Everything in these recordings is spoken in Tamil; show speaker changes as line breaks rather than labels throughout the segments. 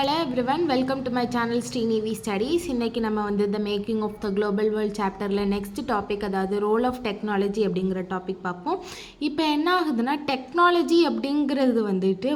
Hello everyone, welcome to my channel Srinivi Studies. இன்னைக்கு நம்ம வந்து the making of the global world chapterல next topic அதாவது role of technology அப்படிங்கிற டாபிக் பார்ப்போம். இப்போ என்ன ஆகுதுன்னா டெக்னாலஜி அப்படிங்கிறது வந்துட்டு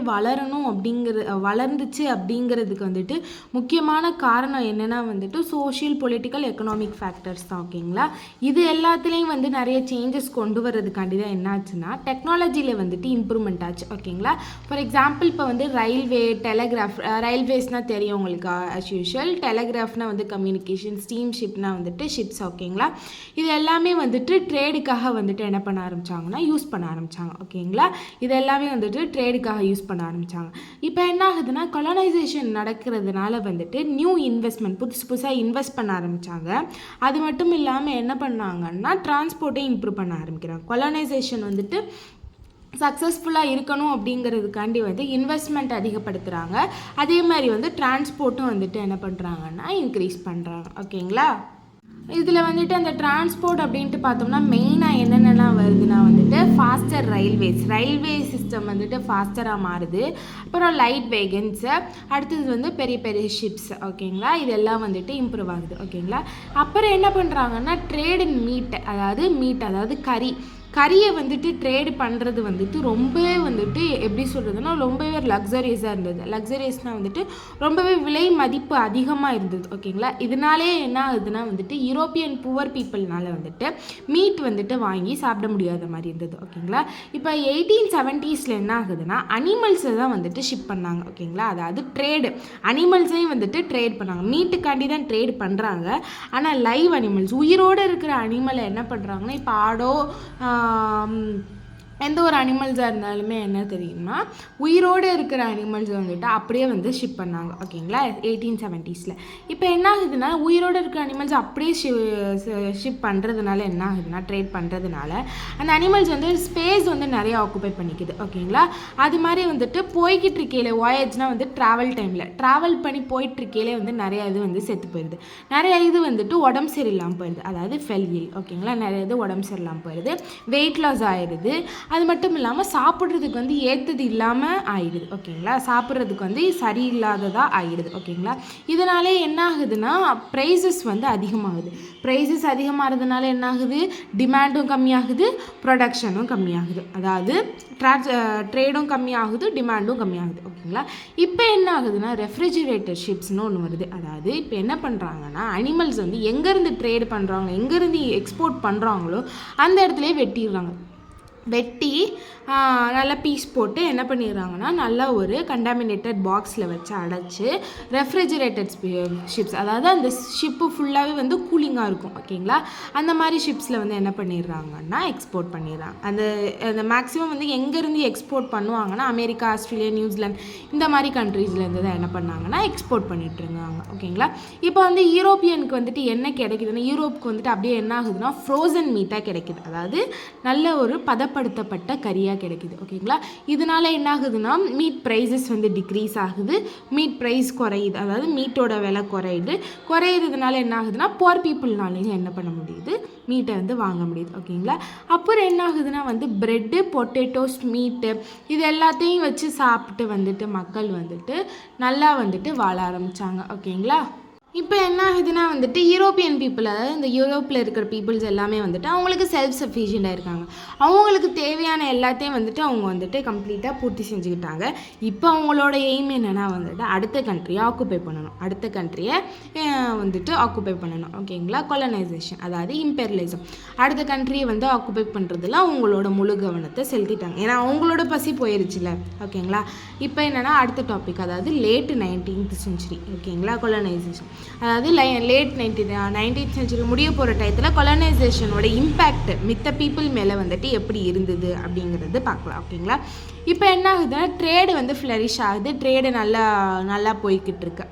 வளர்ந்துச்சு அப்படிங்கிறதுக்கு வந்துட்டு முக்கியமான காரணம் என்னன்னா வந்துட்டு சோஷியல் பொலிட்டிக்கல் எக்கனாமிக் ஃபேக்டர்ஸ் தான். ஓகேங்களா, இது எல்லாத்துலேயும் வந்து நிறைய சேஞ்சஸ் கொண்டு வர்றதுக்காண்டி தான் என்னாச்சுன்னா டெக்னாலஜியில் வந்துட்டு இம்ப்ரூவ்மெண்ட் ஆச்சு. ஓகேங்களா, ஃபார் எக்ஸாம்பிள் இப்போ வந்து ரயில்வே டெலகிராஃப் ரயில்வேஸ்னால் தெரியும் உங்களுக்கு ஆஸ் யூஷுவல், டெலகிராஃப்னால் வந்து கம்யூனிகேஷன், ஸ்டீம்ஷிப்னால் வந்துட்டு ஷிப்ஸ். ஓகேங்களா, இது எல்லாமே வந்துட்டு ட்ரேடுக்காக வந்துட்டு என்ன பண்ண ஆரம்பித்தாங்கன்னா யூஸ் பண்ண ஆரம்பித்தாங்க. ஓகேங்களா, இது எல்லாமே வந்துட்டு ட்ரேடுக்காக யூஸ் பண்ண ஆரம்பித்தாங்க. இப்போ என்ன ஆகுதுன்னா கொலனைசேஷன் நடக்கிறதுனால வந்துட்டு நியூ இன்வெஸ்ட்மெண்ட் புதுசாக இன்வெஸ்ட் பண்ண ஆரம்பித்தாங்க. அது மட்டும் இல்லாமல் என்ன பண்ணாங்கன்னா டிரான்ஸ்போர்ட்டை இம்ப்ரூவ் பண்ண ஆரம்பிக்கிறாங்க. கொலனைசேஷன் வந்துட்டு சக்ஸஸ்ஃபுல்லாக இருக்கணும் அப்படிங்கிறதுக்காண்டி வந்து இன்வெஸ்ட்மெண்ட் அதிகப்படுத்துகிறாங்க. அதே மாதிரி வந்து டிரான்ஸ்போர்ட்டும் வந்துட்டு என்ன பண்ணுறாங்கன்னா இன்க்ரீஸ் பண்ணுறாங்க. ஓகேங்களா, இதில் வந்துட்டு அந்த டிரான்ஸ்போர்ட் அப்படின்ட்டு பார்த்தோம்னா மெயினாக என்னென்னலாம் வருதுன்னா வந்துட்டு ஃபாஸ்டர் ரயில்வே சிஸ்டம் வந்துட்டு ஃபாஸ்டராக மாறுது. அப்புறம் லைட் வேகன்ஸு, அடுத்தது வந்து பெரிய பெரிய ஷிப்ஸ். ஓகேங்களா, இதெல்லாம் வந்துட்டு இம்ப்ரூவ் ஆகுது. ஓகேங்களா, அப்புறம் என்ன பண்ணுறாங்கன்னா ட்ரேட் இன் மீட் அதாவது கறியை வந்துட்டு ட்ரேடு பண்ணுறது வந்துட்டு ரொம்பவே வந்துட்டு எப்படி சொல்கிறதுனா ரொம்பவே லக்ஸரியஸாக இருந்தது. லக்ஸரியஸ்னால் வந்துட்டு ரொம்பவே விலை மதிப்பு அதிகமாக இருந்தது. ஓகேங்களா, இதனாலே என்ன ஆகுதுன்னா வந்துட்டு யூரோப்பியன் புவர் பீப்புள்னால வந்துட்டு மீட் வந்துட்டு வாங்கி சாப்பிட முடியாத மாதிரி இருந்தது. ஓகேங்களா, இப்போ 1870s என்ன ஆகுதுன்னா அனிமல்ஸை தான் வந்துட்டு ஷிப் பண்ணாங்க. ஓகேங்களா, அதாவது ட்ரேடு அனிமல்ஸையும் வந்துட்டு ட்ரேட் பண்ணாங்க. மீட்டுக்காண்டி தான் ட்ரேட் பண்ணுறாங்க. ஆனால் லைவ் அனிமல்ஸ் உயிரோடு இருக்கிற அனிமலை என்ன பண்ணுறாங்கன்னா இப்போ ஆடோ எந்த ஒரு அனிமல்ஸாக இருந்தாலுமே என்ன தெரியுமா உயிரோடு இருக்கிற அனிமல்ஸ் வந்துட்டு அப்படியே வந்து ஷிப் பண்ணாங்க. ஓகேங்களா, 1870s. இப்போ என்ன ஆகுதுன்னா உயிரோடு இருக்கிற அனிமல்ஸ் அப்படியே ஷிப் பண்ணுறதுனால என்ன ஆகுதுன்னா ட்ரேட் பண்ணுறதுனால அந்த அனிமல்ஸ் வந்து ஸ்பேஸ் வந்து நிறைய ஆக்குபை பண்ணிக்குது. ஓகேங்களா, அது மாதிரி வந்துட்டு போய்கிட்டு இருக்கையில வாயேஜ்னால் வந்து ட்ராவல் பண்ணி போயிட்டுருக்கையிலே வந்து நிறைய இது வந்து செத்து போயிடுது. நிறைய இது வந்துட்டு உடம்பு சரியில்லாமல் போயிடுது, அதாவது ஃபெல்யில். ஓகேங்களா, நிறைய இது உடம்பு சரியில்லாமல் போயிடுது, வெயிட் லாஸ் ஆயிடுது. அது மட்டும் இல்லாமல் சாப்பிட்றதுக்கு வந்து ஏற்றது இல்லாமல் ஆயிடுது. ஓகேங்களா, சாப்பிட்றதுக்கு வந்து சரியில்லாததாக ஆகிடுது. ஓகேங்களா, இதனாலே என்ன ஆகுதுன்னா ப்ரைஸஸ் வந்து அதிகமாகுது. ப்ரைஸஸ் அதிகமாகிறதுனால என்ன ஆகுது, டிமாண்டும் கம்மியாகுது, ப்ரொடக்ஷனும் கம்மியாகுது. அதாவது ட்ரேடும் கம்மியாகுது, டிமாண்டும் கம்மியாகுது. ஓகேங்களா, இப்போ என்ன ஆகுதுன்னா ரெஃப்ரிஜிரேட்டர் ஷிப்ஸ்னு ஒன்று வருது. அதாவது இப்போ என்ன பண்ணுறாங்கன்னா அனிமல்ஸ் வந்து எங்கேருந்து ட்ரேடு பண்ணுறாங்களோ எங்கேருந்து எக்ஸ்போர்ட் பண்ணுறாங்களோ அந்த இடத்துலையே வெட்டி நல்லா பீஸ் போட்டு என்ன பண்ணிடுறாங்கன்னா நல்லா ஒரு கண்டாமினேட்டட் பாக்ஸில் வச்சு அடைச்சி ரெஃப்ரிஜிரேட்டட் ஷிப்ஸ், அதாவது அந்த ஷிப்பு ஃபுல்லாகவே வந்து கூலிங்காக இருக்கும். ஓகேங்களா, அந்த மாதிரி ஷிப்ஸில் வந்து என்ன பண்ணிடுறாங்கன்னா எக்ஸ்போர்ட் பண்ணிடுறாங்க. அந்த மேக்ஸிமம் வந்து எங்கேருந்து எக்ஸ்போர்ட் பண்ணுவாங்கன்னா அமெரிக்கா, ஆஸ்திரேலியா, நியூசிலாந்து இந்த மாதிரி கண்ட்ரீஸ்லேருந்து தான் என்ன பண்ணாங்கன்னா எக்ஸ்போர்ட் பண்ணிட்டுருந்தாங்க. ஓகேங்களா, இப்போ வந்து யூரோப்பியனுக்கு வந்துட்டு என்ன கிடைக்குதுன்னா யூரோப்புக்கு வந்துட்டு அப்படியே என்ன ஆகுதுன்னா ஃப்ரோசன் மீட்டாக கிடைக்குது, அதாவது நல்ல ஒரு பதப்படுத்தப்பட்ட கறியாக கிடைக்குது. ஓகேங்களா, இதனால என்ன ஆகுதுன்னா மீட் ப்ரைஸஸ் வந்து டிக்ரீஸ் ஆகுது, மீட் ப்ரைஸ் குறையுது, அதாவது மீட்டோட விலை குறையிறதுனால என்ன ஆகுதுன்னா புவர் பீப்புள்னாலையும் என்ன பண்ண முடியுது, மீட்டை வந்து வாங்க முடியுது. ஓகேங்களா, அப்புறம் என்ன ஆகுதுன்னா வந்து ப்ரெட்டு, பொட்டேட்டோஸ், மீட்டு இது எல்லாத்தையும் வச்சு சாப்பிட்டு வந்துட்டு மக்கள் வந்துட்டு நல்லா வந்துட்டு வாழ ஆரம்பித்தாங்க. ஓகேங்களா, இப்போ என்ன ஆகுதுன்னா வந்துட்டு யூரோப்பியன் பீப்புள், அதாவது இந்த யூரோப்பில் இருக்கிற பீப்புள்ஸ் எல்லாமே வந்துட்டு அவங்களுக்கு செல்ஃப் சஃபிஷியண்டாக இருக்காங்க. அவங்களுக்கு தேவையான எல்லாத்தையும் வந்துட்டு அவங்க வந்துட்டு கம்ப்ளீட்டாக பூர்த்தி செஞ்சுக்கிட்டாங்க. இப்போ அவங்களோட எய்ம் என்னென்னா வந்துட்டு அடுத்த கண்ட்ரியை ஆக்குபை பண்ணணும். ஓகேங்களா, கொலனைசேஷன் அதாவது இம்பெரியலிசம், அடுத்த கண்ட்ரியை வந்து ஆக்குபை பண்ணுறதுல அவங்களோட முழு கவனத்தை செலுத்திட்டாங்க. ஏன்னா அவங்களோட பசி போயிருச்சுல. ஓகேங்களா, இப்போ என்னென்னா அடுத்த டாபிக், அதாவது லேட் 19th century. ஓகேங்களா, கொலனைசேஷன் அதாவது லேட் 19th century முடிய போகிற டயத்தில் கொலனைசேஷனோட இம்பேக்ட் மித்த பீப்புள் மேலே வந்துட்டு எப்படி இருந்தது அப்படிங்கிறது பார்க்கலாம். ஓகேங்களா, இப்போ என்ன ஆகுதுன்னா ட்ரேடு வந்து ஃப்ளரிஷ் ஆகுது, ட்ரேடு நல்லா போய்கிட்டு இருக்கு.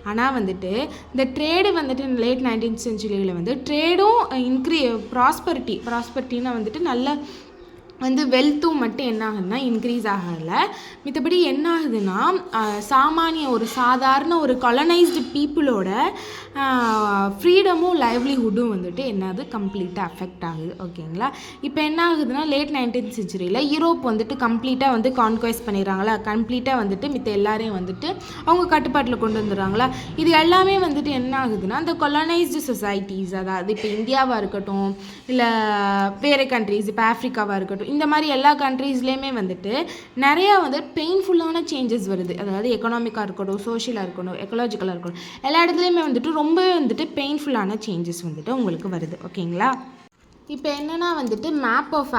ஆனால் வந்துட்டு இந்த ட்ரேடு வந்துட்டு லேட் 19th centuryயில் வந்து ட்ரேடும் ப்ராஸ்பரிட்டினா வந்துட்டு நல்ல வந்து வெல்த்தும் மட்டும் என்ன ஆகுதுன்னா இன்க்ரீஸ் ஆகலை. மத்தபடி என்ன ஆகுதுன்னா ஒரு சாதாரண ஒரு கொலனைஸ்டு பீப்புளோட ஃப்ரீடமும் லைவ்லிஹுட்டும் வந்துட்டு என்னது கம்ப்ளீட்டாக அஃபெக்ட் ஆகுது. ஓகேங்களா? இப்போ என்ன ஆகுதுன்னா லேட் 19th செஞ்சுரியில் யூரோப் வந்துட்டு கம்ப்ளீட்டாக வந்து கான்குவைஸ் பண்ணிடுறாங்களா, கம்ப்ளீட்டாக வந்துட்டு மித்த எல்லாரையும் வந்துட்டு அவங்க கட்டுப்பாட்டில் கொண்டு வந்துடுறாங்களா. இது எல்லாமே வந்துட்டு என்ன ஆகுதுன்னா அந்த கொலனைஸ்டு சொசைட்டிஸ், அதாவது இப்போ இந்தியாவாக இருக்கட்டும் இல்லை வேறு கண்ட்ரீஸ், இப்போ ஆஃப்ரிக்காவாக இருக்கட்டும், இந்த மாதிரி எல்லா கண்ட்ரீஸ்லேயுமே வந்துட்டு நிறையா வந்து பெயின்ஃபுல்லான சேஞ்சஸ் வருது. அதாவது எக்கனாமிக்காக இருக்கட்டும், சோஷியலாக இருக்கட்டும், எக்கலாஜிக்கலாக இருக்கட்டும், எல்லா இடத்துலையுமே வந்துட்டு ரொம்பவே வந்துட்டு பெயின்ஃபுல்லான சேஞ்சஸ் வந்துட்டு உங்களுக்கு வருது. ஓகேங்களா? இப்போ என்னென்னா வந்துட்டு மேப் ஆஃப்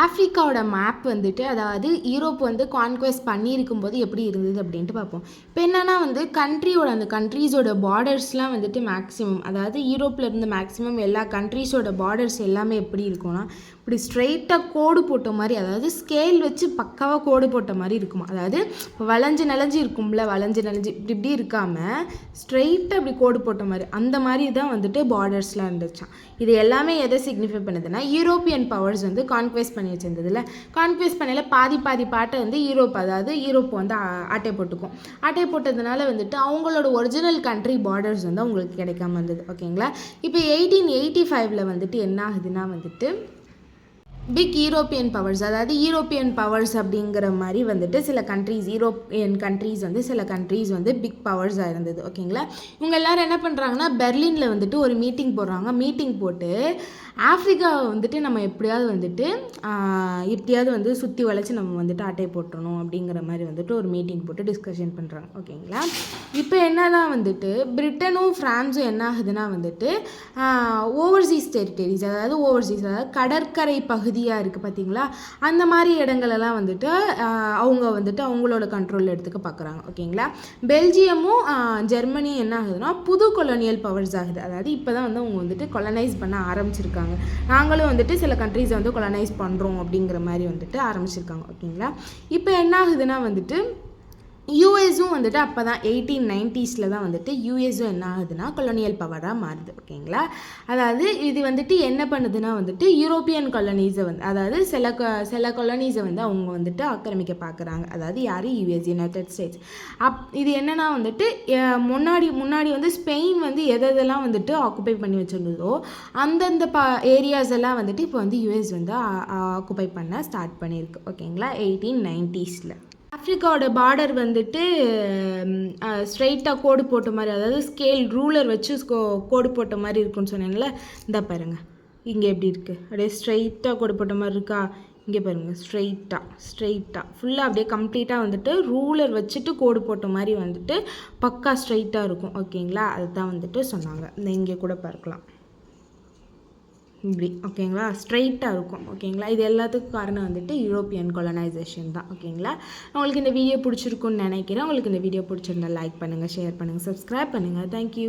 ஆஃப்ரிக்காவோட மேப் வந்துட்டு, அதாவது யூரோப் வந்து கான்குவெஸ்ட் பண்ணியிருக்கும் போது எப்படி இருந்தது அப்படின்ட்டு பார்ப்போம். இப்போ என்னென்னா வந்து அந்த கண்ட்ரீஸோட பார்டர்ஸ்லாம் வந்துட்டு மேக்ஸிமம், அதாவது யூரோப்பில் இருந்து மேக்ஸிமம் எல்லா கண்ட்ரீஸோட பார்டர்ஸ் எல்லாமே எப்படி இருக்கும்னா இப்படி ஸ்ட்ரெயிட்டாக கோடு போட்ட மாதிரி, அதாவது ஸ்கேல் வச்சு பக்காவாக கோடு போட்ட மாதிரி இருக்குமா. அதாவது இப்போ வளைஞ்சு நெளிஞ்சு இருக்கும்ல, வளைஞ்சு நெளிஞ்சு இப்படி இருக்காமல் ஸ்ட்ரெயிட்டாக இப்படி கோடு போட்ட மாதிரி, அந்த மாதிரி தான் வந்துட்டு பார்டர்ஸ்லாம் இருந்துச்சான். இது எல்லாமே எதை சிக்னிஃபை பண்ணுதுன்னா யூரோப்பியன் பவர்ஸ் வந்து கான்குவெஸ்ட் பண்ணி வச்சிருந்ததில்ல, கான்குவெஸ்ட் பண்ணல பாதி பாட்டை வந்து யூரோப் வந்து ஆட்டை போட்டுக்கும். ஆட்டை போட்டதுனால வந்துட்டு அவங்களோட ஒரிஜினல் கண்ட்ரி பார்டர்ஸ் வந்து அவங்களுக்கு கிடைக்காம இருந்தது. ஓகேங்களா? இப்போ 1885 வந்துட்டு என்ன ஆகுதுன்னா வந்துட்டு பிக் யூரோப்பியன் பவர்ஸ், அதாவது யூரோப்பியன் பவர்ஸ் அப்படிங்கிற மாதிரி வந்துட்டு சில கண்ட்ரீஸ் வந்து பிக் பவர்ஸாக இருந்தது. ஓகேங்களா? இவங்க எல்லாரும் என்ன பண்ணுறாங்கன்னா பெர்லினில் வந்துட்டு ஒரு மீட்டிங் போடுறாங்க. மீட்டிங் போட்டு ஆஃப்ரிக்காவை வந்துட்டு நம்ம எப்படியாவது வந்து சுற்றி வளைச்சி நம்ம வந்துட்டு ஆட்டை போட்டுறணும் அப்படிங்கிற மாதிரி வந்துட்டு ஒரு மீட்டிங் போட்டு டிஸ்கஷன் பண்ணுறாங்க. ஓகேங்களா? இப்போ என்னதான் வந்துட்டு பிரிட்டனும் ஃப்ரான்ஸும் என்ன ஆகுதுன்னா வந்துட்டு ஓவர்சீஸ் டெரிட்டரிஸ், அதாவது கடற்கரை பகுதியாக இருக்குது பார்த்தீங்களா, அந்த மாதிரி இடங்களெல்லாம் வந்துட்டு அவங்களோட கண்ட்ரோலில் எடுத்துக்க பார்க்குறாங்க. ஓகேங்களா? பெல்ஜியமும் ஜெர்மனியும் என்ன ஆகுதுன்னா புது கொலோனியல் பவர்ஸ் ஆகுது. அதாவது இப்போ தான் வந்து அவங்க வந்துட்டு கொலனைஸ் பண்ண ஆரம்பிச்சிருக்காங்க. நாங்களும் வந்துட்டு சில கண்ட்ரீஸை வந்து கொலனைஸ் பண்ணுறோம் அப்படிங்கிற மாதிரி வந்துட்டு ஆரம்பிச்சிருக்காங்க. ஓகேங்களா? இப்போ என்ன ஆகுதுன்னா வந்துட்டு யூஎஸும் வந்துட்டு அப்போ தான் 1890s தான் வந்துட்டு யூஎஸும் என்ன ஆகுதுன்னா கொலோனியல் பவராக மாறுது. ஓகேங்களா? அதாவது இது வந்துட்டு என்ன பண்ணுதுன்னா வந்துட்டு யூரோப்பியன் கொலனிஸை வந்து, அதாவது சில கொலனிஸை வந்து அவங்க வந்துட்டு ஆக்கிரமிக்க பார்க்குறாங்க. அதாவது யார்? US, United states. இது என்னென்னா வந்துட்டு முன்னாடி வந்து ஸ்பெயின் வந்து எதெல்லாம் வந்துட்டு ஆக்குபை பண்ணி வச்சுருந்ததோ அந்தந்த ஏரியாஸ் எல்லாம் வந்துட்டு இப்போ வந்து யூஎஸ் வந்து ஆக்குபை பண்ண ஸ்டார்ட் பண்ணியிருக்கு. ஓகேங்களா? 1890s. ஆஃப்ரிக்காவோட பார்டர் வந்துட்டு ஸ்ட்ரெயிட்டாக கோடு போட்ட மாதிரி, அதாவது ஸ்கேல் ரூலர் வச்சு கோடு போட்ட மாதிரி இருக்குன்னு சொன்னேன்ல, இந்த பாருங்கள் இங்கே எப்படி இருக்குது, அப்படியே ஸ்ட்ரெயிட்டாக கோடு போட்ட மாதிரி இருக்கா. இங்கே பாருங்கள் ஸ்ட்ரெயிட்டாக ஃபுல்லாக அப்படியே கம்ப்ளீட்டாக வந்துட்டு ரூலர் வச்சுட்டு கோடு போட்ட மாதிரி வந்துட்டு பக்கா ஸ்ட்ரெயிட்டாக இருக்கும். ஓகேங்களா? அதுதான் வந்துட்டு சொன்னாங்க. இந்த இங்கே கூட பார்க்கலாம் இப்படி. ஓகேங்களா? ஸ்ட்ரெயிட்டாக இருக்கும். ஓகேங்களா? இது எல்லாத்துக்கும் காரணம் வந்துட்டு யூரோப்பியன் கொலனைசேஷன் தான். ஓகேங்களா? உங்களுக்கு இந்த வீடியோ பிடிச்சிருக்குன்னு நினைக்கிறேன். உங்களுக்கு இந்த வீடியோ பிடிச்சிருந்தா லைக் பண்ணுங்கள், ஷேர் பண்ணுங்கள், சப்ஸ்கிரைப் பண்ணுங்கள். தேங்க்யூ.